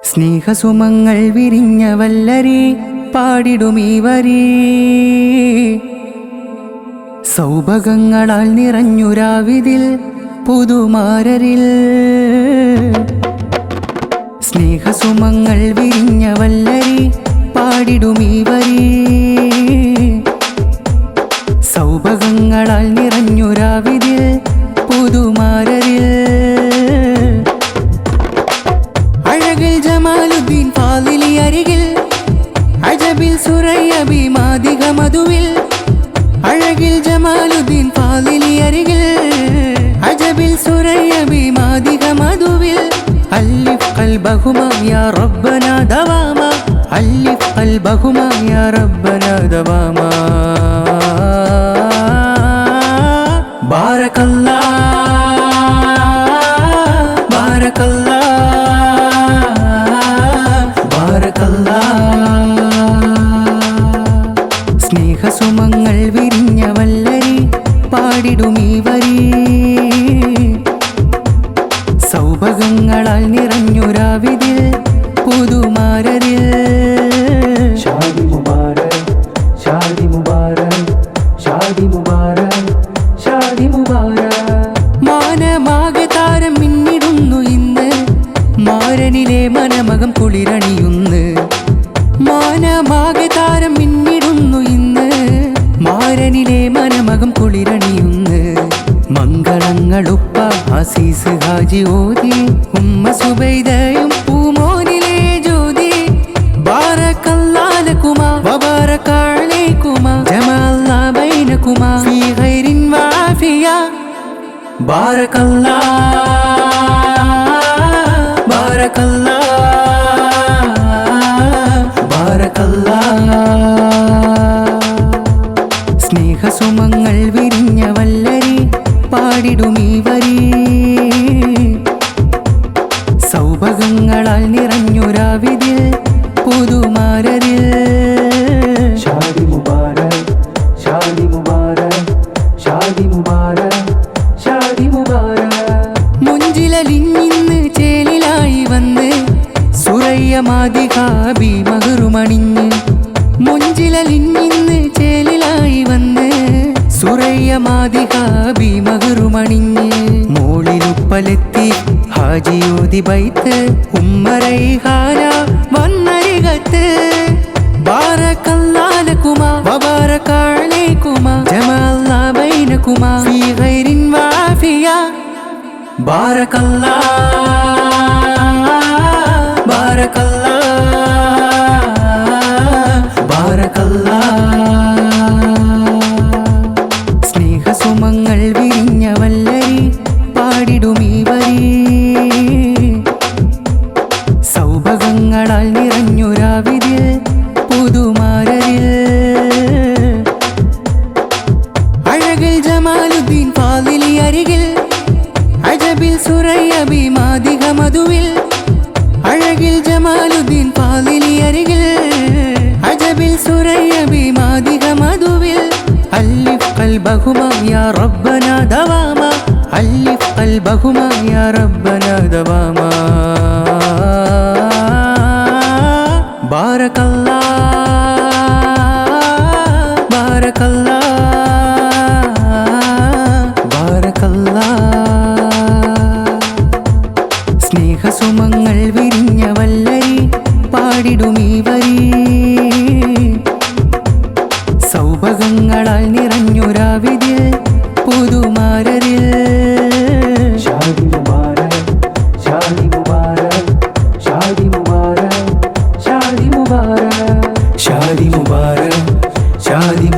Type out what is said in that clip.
സ്നേഹസുമങ്ങൾ വിരിഞ്ഞ വല്ലരി പാടിടുമീ വരി. സൗഭഗങ്ങളാൽ നിറഞ്ഞുരാവിതിൽ പുതുമാരരിൽ. സ്നേഹസുമങ്ങൾ വിരിഞ്ഞ വല്ലരി പാടിടുമീ വരി. സൗഭഗങ്ങളാൽ നിറഞ്ഞുരാവിതിൽ പുതുമാരരിൽ. അഴകിൽ ജമാലുദ്ദീൻ ഫാളിലി അരികിൽ, അജബിൽ സുറയ്യ ബിമാദിക മധുവിൽ. അഴകിൽ ജമാലുദ്ദീൻ ഫാളിലി അരികിൽ, അജബിൽ സുറയ്യ ബിമാദിക മധുവിൽ. അല്ലിഫ് ഖൽബഹുമാ യാ റബ്ബനാ ദവാമാ, അല്ലിഫ് ഖൽബഹുമാ യാ റബ്ബനാ ദവാമാ. ബാരക്കല്ലാഹ് ബാരക്കല്ലാഹ്. സ്നേഹസുമങ്ങൾ വിരിഞ്ഞ വല്ലരി പാടിടുമീ വരി. സൗഭഗങ്ങളാൽ നിറഞ്ഞുരാവിതിൽ പുതുമാരരിൽ. ഷാദി മുബാരക് ഷാദി മുബാരക് ഷാദി മുബാരക് ഷാദി മുബാരക്. മാനമാകെ താരം മിന്നിടുന്നു ഇന്ന്, മാരനിലെ മനമകം കുളിരണിയുന്ന്. മാനമാകെ താരം മിന്നിടുന്നു ഇന്ന്, മാരനിലെ മനമകം കുളിരണിയുന്ന്. മംഗളങ്ങളുപ്പ അസീസ് ഹാജി ഓതി, ഉമ്മ സുബൈദയും പൂമോനിലെ ജ്യോതി. ബാരക്കല്ലാഹ് ലകുമാ വബാരക അലൈകുമാ, ജമഅല്ലാ ബൈനകുമാ ഫീ ഖൈരിൻ വആഫിയ. ബാരക്കല്ലാഹ് ബാരക്കല്ലാഹ്. സ്നേഹസുമങ്ങൾ വിരിഞ്ഞ വല്ലരി പാടിടുമീ വരി. സൗഭഗങ്ങളാൽ നിറഞ്ഞുരാവിതിൽ പുതുമാരരിൽ. ഷാദി മുബാരക് ഷാദി മുബാരക് ഷാദി മുബാരക് ഷാദി മുബാരക്. മുഞ്ചിലലിഞ്ഞിന്ന് ചേലിലായി വന്ന്, സുറയ്യ മാദിക ബിമഹറുമണിഞ്ഞ്. മുഞ്ചിലലിഞ്ഞിന്ന് ചേലിലായി വന്ന്, സുറയ്യ മാദിക ബിമഹറുമണിഞ്ഞ്. മോളിലുപ്പലെത്തി ഹാജിയോതി ബൈത്ത്, ഉമ്മറൈഹാന വന്നരികത്ത്. ബാരക്കല്ലാഹ് ലകുമാ വബാരക അലൈകുമാ, ജമഅല്ലാ ബൈനകുമാ ഫീ ഖൈരിൻ വആഫിയ. ബാരക്കല്ലാഹ് ബാരക്കല്ലാഹ്. സ്നേഹസുമങ്ങൾ വിരിഞ്ഞ വല്ലരി പാടിടുമീ വരി. സൗഭഗങ്ങളാൽ നിറഞ്ഞുരാവിതിൽ പുതുമാരരിൽ. അഴകിൽ ജമാലുദ്ദീൻ ഫാളിലി അരികിൽ, അജബിൽ സുറയ്യ ബിമാദിക മധുവിൽ. അഴകിൽ ജമാലുദ്ദീൻ ഫാളിലി അരികിൽ, അജബിൽ സുറയ്യ ബിമാദിക മധുവിൽ. അല്ലിഫ് ഖൽബഹുമാ യാ റബ്ബനാ ദവാമാ, അല്ലിഫ് ഖൽബഹുമാ യാ റബ്ബനാ ദവാമാ. ബാരക്കല്ലാഹ് ബാരക്കല്ലാഹ്. സ്നേഹസുമങ്ങൾ വിരിഞ്ഞ വല്ലരി പാടിടുമീ വരി. സൗഭഗങ്ങളാൽ നിറഞ്ഞുരാവിതിൽ പുതുമാരരിൽ. ഷാദി മുബാരക് ഷാദി മുബാരക് ഷാദി മുബാരക് ഷാദി മുബാരക് ഷാദി മുബാരക് ഷാദി